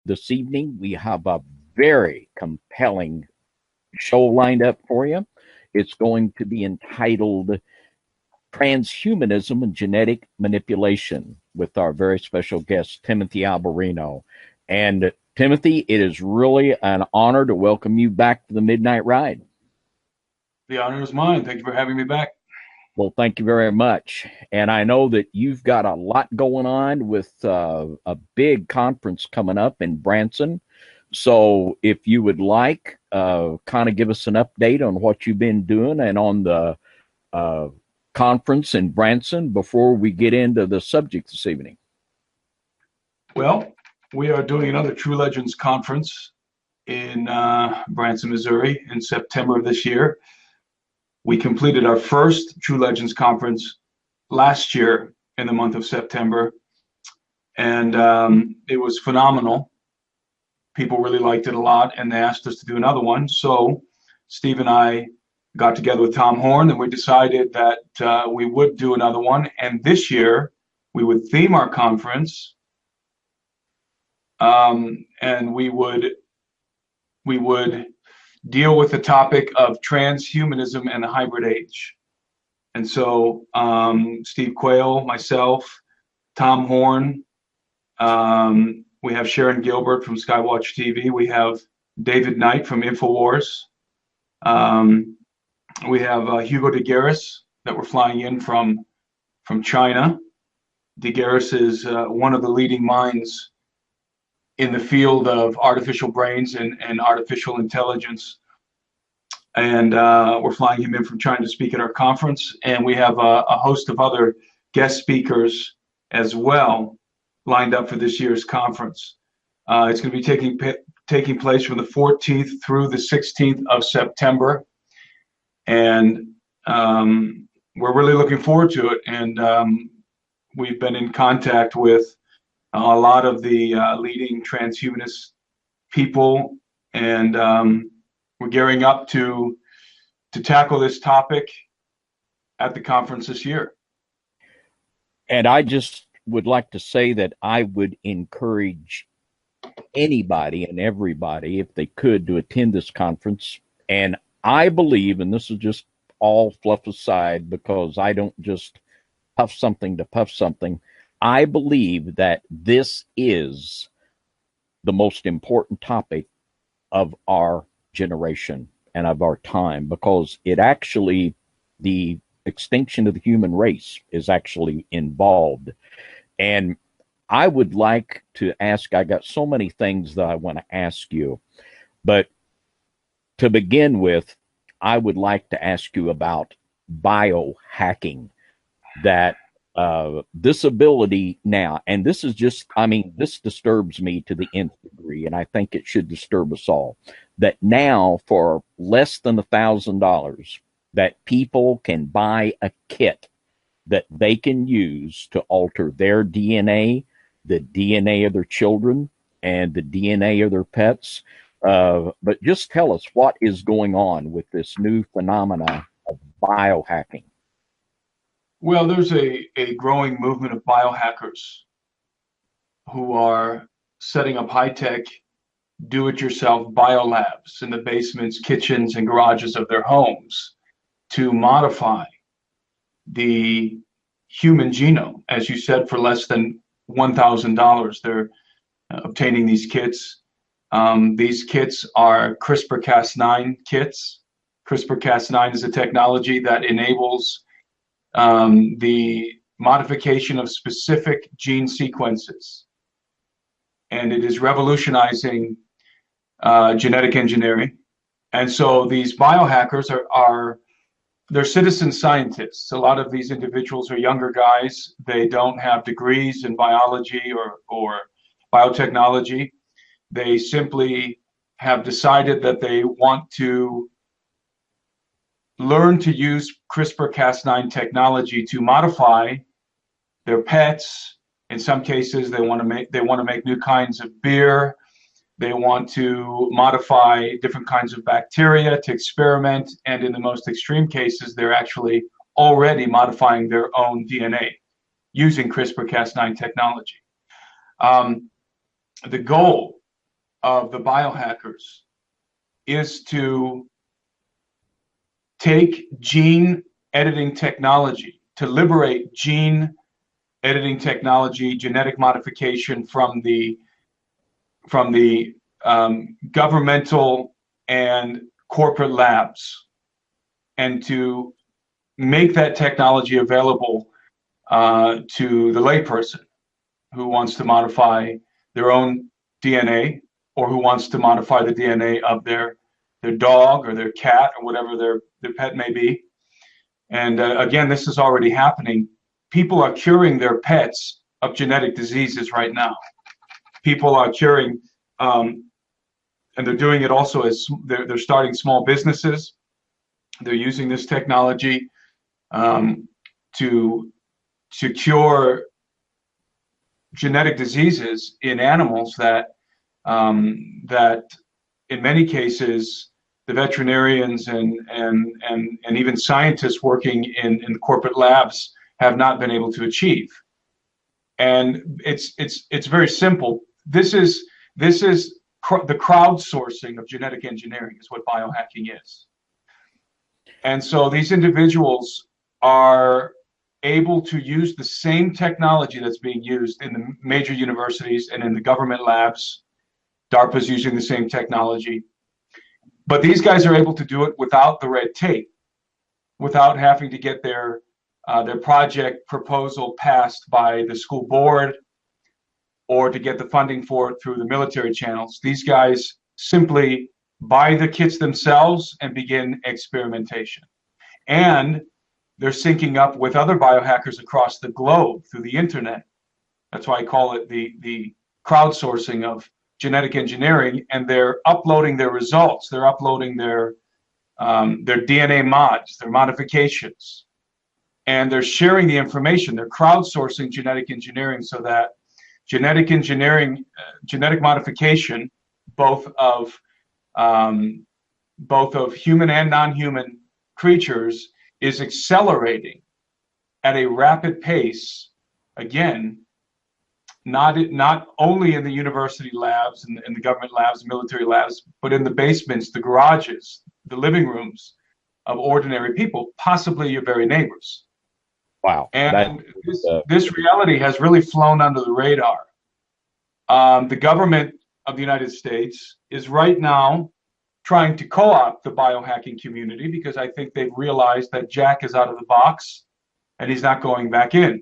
This evening, we have a very compelling show lined up for you. It's going to be entitled Transhumanism and Genetic Manipulation with our very special guest, Timothy Alberino. And Timothy, it is really an honor to welcome you back to the Midnight Ride. The honor is mine. Thank you for having me back. Well, thank you very much. And I know that you've got a lot going on with a big conference coming up in Branson. So if you would like, kind of give us an update on what you've been doing and on the uh, conference in Branson before we get into the subject this evening. Well, we are doing another True Legends conference in Branson, Missouri in September of this year. We completed our first True Legends conference last year in the month of September, and it was phenomenal. People really liked it a lot, and they asked us to do another one. So Steve and I got together with Tom Horn, and we decided that we would do another one. And this year, we would theme our conference, and we would deal with the topic of transhumanism and the hybrid age. And so Steve Quayle, myself, Tom Horn, we have Sharon Gilbert from Skywatch TV. We have David Knight from InfoWars. We have Hugo de Garis that we're flying in from China. De Garis is one of the leading minds in the field of artificial brains and artificial intelligence. And we're flying him in from China to speak at our conference. And we have a host of other guest speakers as well lined up for this year's conference. It's going to be taking place from the 14th through the 16th of September. And we're really looking forward to it. And we've been in contact with a lot of the leading transhumanist people, and we're gearing up to tackle this topic at the conference this year. And I just would like to say that I would encourage anybody and everybody, if they could, to attend this conference. And I believe, and this is just all fluff aside because I don't just puff something to puff something, I believe that this is the most important topic of our generation and of our time, because it actually, the extinction of the human race is actually involved. And I would like to ask, I got so many things that I want to ask you, but to begin with, I would like to ask you about biohacking, that this ability now, and this is just, I mean, this disturbs me to the nth degree, and I think it should disturb us all, that now for less than $1,000, that people can buy a kit that they can use to alter their DNA, the DNA of their children, and the DNA of their pets. But just tell us what is going on with this new phenomena of biohacking. Well, there's a growing movement of biohackers who are setting up high-tech, do-it-yourself biolabs in the basements, kitchens, and garages of their homes to modify the human genome. As you said, for less than $1,000, they're obtaining these kits. These kits are CRISPR-Cas9 kits. CRISPR-Cas9 is a technology that enables the modification of specific gene sequences. And it is revolutionizing genetic engineering. And so these biohackers they're citizen scientists. A lot of these individuals are younger guys. They don't have degrees in biology or biotechnology. They simply have decided that they want to learn to use CRISPR-Cas9 technology to modify their pets. In some cases, they want to make new kinds of beer. They want to modify different kinds of bacteria to experiment, and in the most extreme cases, they're actually already modifying their own DNA using CRISPR-Cas9 technology. The goal of the biohackers is to take gene editing technology, to liberate gene editing technology, genetic modification from the governmental and corporate labs, and to make that technology available to the layperson who wants to modify their own DNA, or who wants to modify the DNA of their dog or their cat or whatever their pet may be. And again, this is already happening. People are curing their pets of genetic diseases right now. People are curing, and they're doing it also as they're starting small businesses. They're using this technology to cure genetic diseases in animals that in many cases the veterinarians and even scientists working in corporate labs have not been able to achieve. And it's very simple. This is the crowdsourcing of genetic engineering is what biohacking is. And so these individuals are able to use the same technology that's being used in the major universities and in the government labs. DARPA's using the same technology. But these guys are able to do it without the red tape, without having to get their project proposal passed by the school board, or to get the funding for it through the military channels. These guys simply buy the kits themselves and begin experimentation. And they're syncing up with other biohackers across the globe through the internet. That's why I call it the crowdsourcing of genetic engineering. And they're uploading their results. They're uploading their DNA mods, their modifications, and they're sharing the information. They're crowdsourcing genetic engineering so that genetic engineering, genetic modification, both of human and non-human creatures, is accelerating at a rapid pace. Again, not only in the university labs and the government labs, military labs, but in the basements, the garages, the living rooms of ordinary people, possibly your very neighbors. Wow. And this reality has really flown under the radar. The government of the United States is right now trying to co-opt the biohacking community, because I think they've realized that Jack is out of the box and he's not going back in.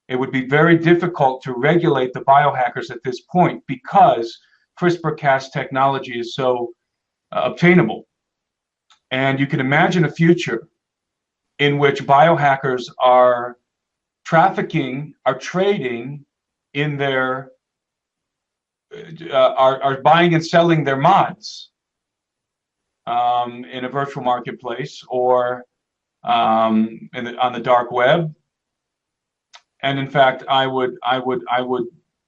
It would be very difficult to regulate the biohackers at this point because CRISPR-Cas technology is so obtainable. And you can imagine a future in which biohackers are trafficking, are trading in their, are buying and selling their mods in a virtual marketplace, or on the dark web. And in fact, I would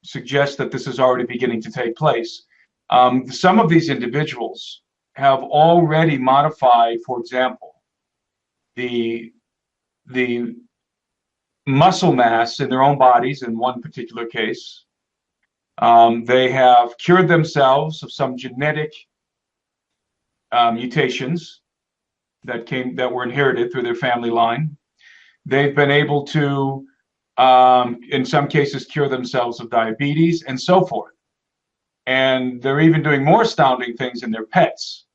suggest that this is already beginning to take place. Some of these individuals have already modified, for example, the muscle mass in their own bodies. In one particular case, they have cured themselves of some genetic mutations that were inherited through their family line. They've been able to, in some cases, cure themselves of diabetes and so forth. And they're even doing more astounding things in their pets.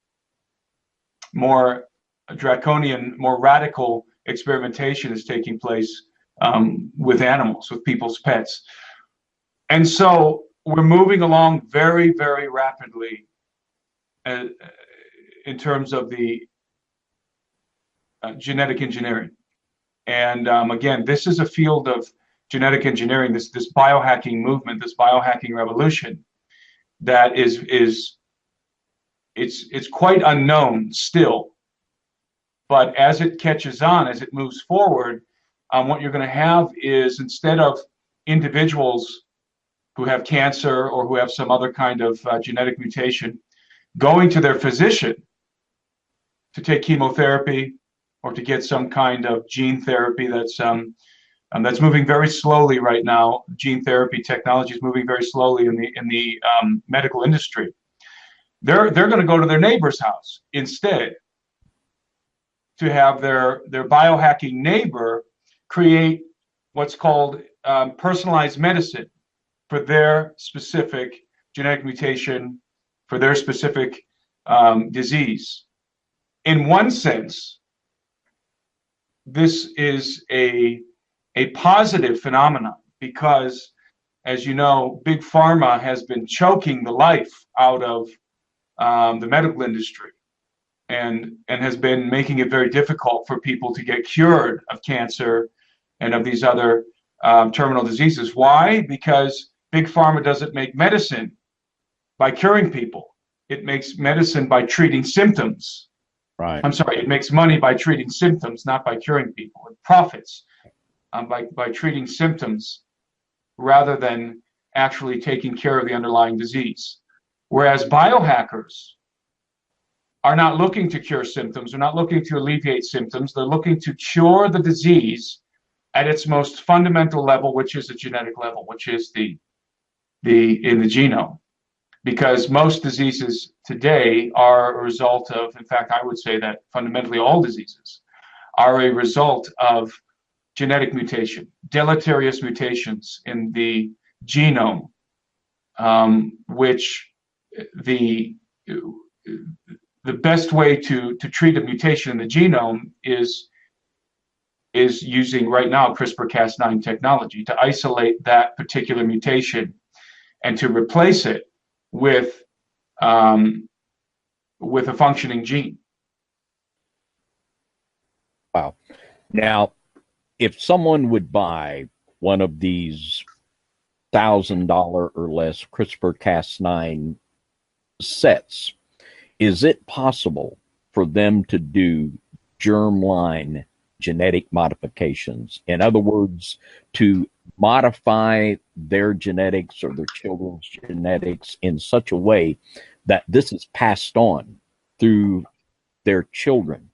More draconian, more radical experimentation is taking place with animals, with people's pets. And so we're moving along very, very rapidly in terms of the genetic engineering. And again, this is a field of genetic engineering, this biohacking movement, this biohacking revolution that it's quite unknown still. But as it catches on, as it moves forward, what you're going to have is, instead of individuals who have cancer or who have some other kind of genetic mutation going to their physician to take chemotherapy or to get some kind of gene therapy that's moving very slowly right now. Gene therapy technology is moving very slowly in the medical industry. They're going to go to their neighbor's house instead to have their biohacking neighbor create what's called personalized medicine for their specific genetic mutation, for their specific disease. In one sense, this is a positive phenomenon because, as you know, big pharma has been choking the life out of the medical industry and has been making it very difficult for people to get cured of cancer and of these other terminal diseases. Why? Because big pharma doesn't make medicine by curing people. It makes medicine by treating symptoms. Right. I'm sorry, it makes money by treating symptoms, not by curing people. It profits by treating symptoms rather than actually taking care of the underlying disease. Whereas biohackers are not looking to cure symptoms, they're not looking to alleviate symptoms, they're looking to cure the disease at its most fundamental level, which is the genetic level, which is in the genome. Because most diseases today are a result of, in fact, I would say that fundamentally all diseases are a result of genetic mutation, deleterious mutations in the genome, which the best way to treat a mutation in the genome is using right now CRISPR-Cas9 technology to isolate that particular mutation and to replace it with a functioning gene. Wow. Now, if someone would buy one of these $1,000 or less CRISPR-Cas9 sets, is it possible for them to do germline genetic modifications? In other words, to modify their genetics or their children's genetics in such a way that this is passed on through their children?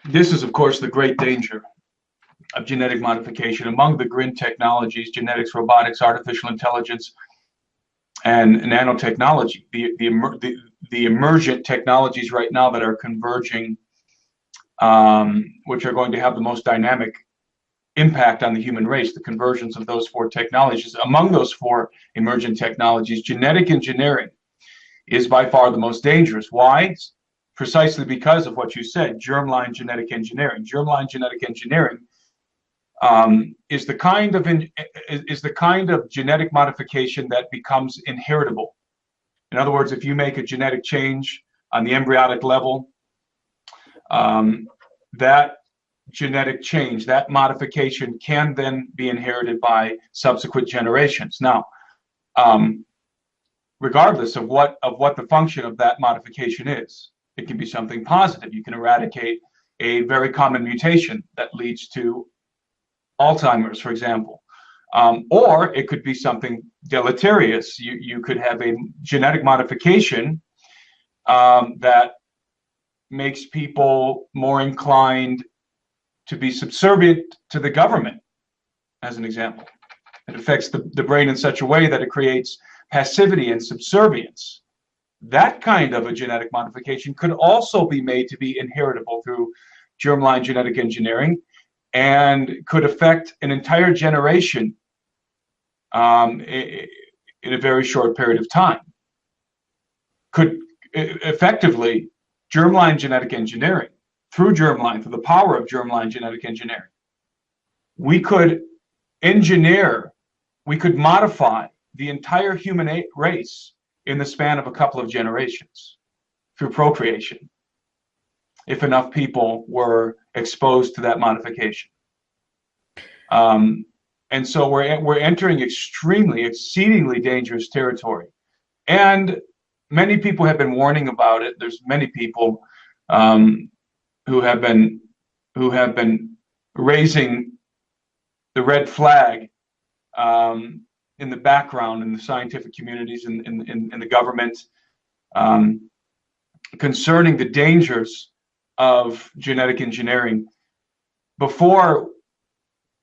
This is, of course, the great danger of genetic modification. Among the GRIN technologies, genetics, robotics, artificial intelligence, and nanotechnology, the emergent technologies right now that are converging, which are going to have the most dynamic impact on the human race, the conversions of those four technologies. Among those four emergent technologies, genetic engineering is by far the most dangerous. Why? Precisely because of what you said, germline genetic engineering. Germline genetic engineering is the kind of genetic modification that becomes inheritable. In other words, if you make a genetic change on the embryonic level, that genetic change, that modification can then be inherited by subsequent generations. Now, regardless of what the function of that modification is, it can be something positive. You can eradicate a very common mutation that leads to Alzheimer's, for example. Or it could be something deleterious. You could have a genetic modification that makes people more inclined to be subservient to the government, as an example. It affects the brain in such a way that it creates passivity and subservience. That kind of a genetic modification could also be made to be inheritable through germline genetic engineering and could affect an entire generation in a very short period of time. Could effectively, germline genetic engineering, through the power of germline genetic engineering, we could modify the entire human race in the span of a couple of generations through procreation, if enough people were exposed to that modification. And so we're entering exceedingly dangerous territory. And many people have been warning about it. There's many people who have been raising the red flag in the background, in the scientific communities, in the government, concerning the dangers of genetic engineering.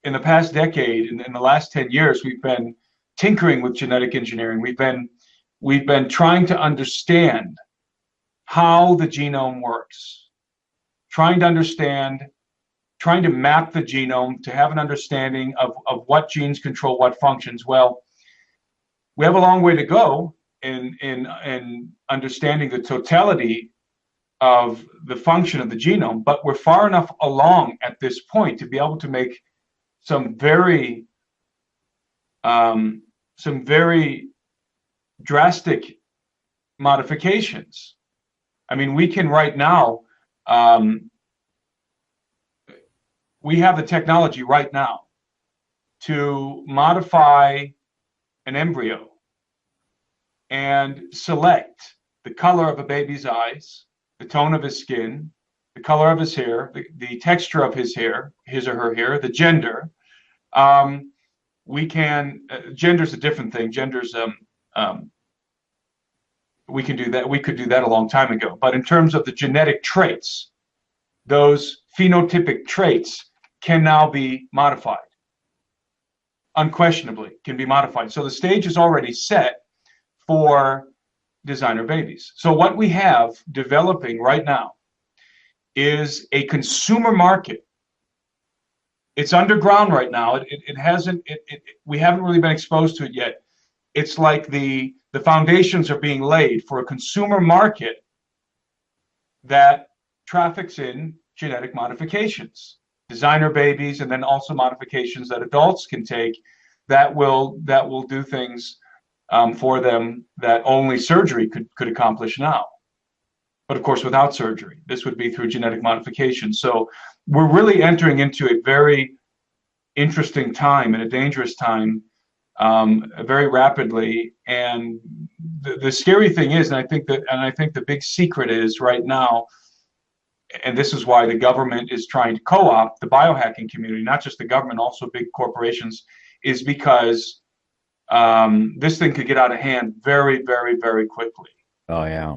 In the past decade, in the last 10 years, we've been tinkering with genetic engineering. We've been we've been trying to understand how the genome works, trying to understand, trying to map the genome to have an understanding of what genes control what functions. Well, we have a long way to go in understanding the totality of the function of the genome, but we're far enough along at this point to be able to make some very drastic modifications. I mean, we can right now, we have the technology right now to modify an embryo and select the color of a baby's eyes, the tone of his skin, the color of his hair, the texture of his hair, his or her hair, the gender. We can, gender's a different thing. Gender's, we can do that. We could do that a long time ago. But in terms of the genetic traits, those phenotypic traits can now be modified. Unquestionably can be modified. So the stage is already set for designer babies. So what we have developing right now is a consumer market. It's underground right now. It hasn't, we haven't really been exposed to it yet. It's like the foundations are being laid for a consumer market that traffics in genetic modifications, designer babies, and then also modifications that adults can take that will do things for them that only surgery could accomplish now. But of course, without surgery, this would be through genetic modification. So we're really entering into a very interesting time and a dangerous time very rapidly. And the scary thing is, and I think the big secret is right now, and this is why the government is trying to co-opt the biohacking community, not just the government, also big corporations, is because this thing could get out of hand very, very, very quickly. Oh yeah.